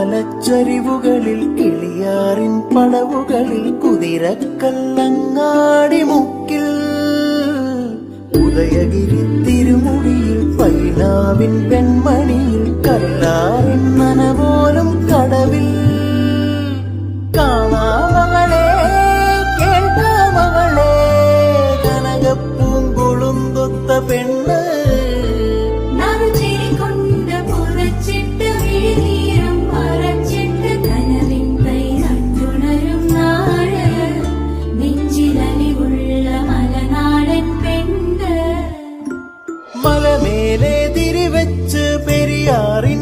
മലച്ചരിവുകളിൽ കിളിയാറിൻ പടവുകളിൽ കുതിരക്കല്ലങ്ങാടി മുക്കിൽ ഉദയഗിരി തിരുമുടിയിൽ പൈനാവിൻ വെൺമണിയിൽ കല്ലാറിൻ നനപോലും കടവിൽ കാണാമകളെ കേൾക്കാമകളെ കനകപ്പൂങ്കുളുന്തൊത്ത പെണ്ണ് മലമേലെ തിരിവെച്ച് പെരിയാറിൻ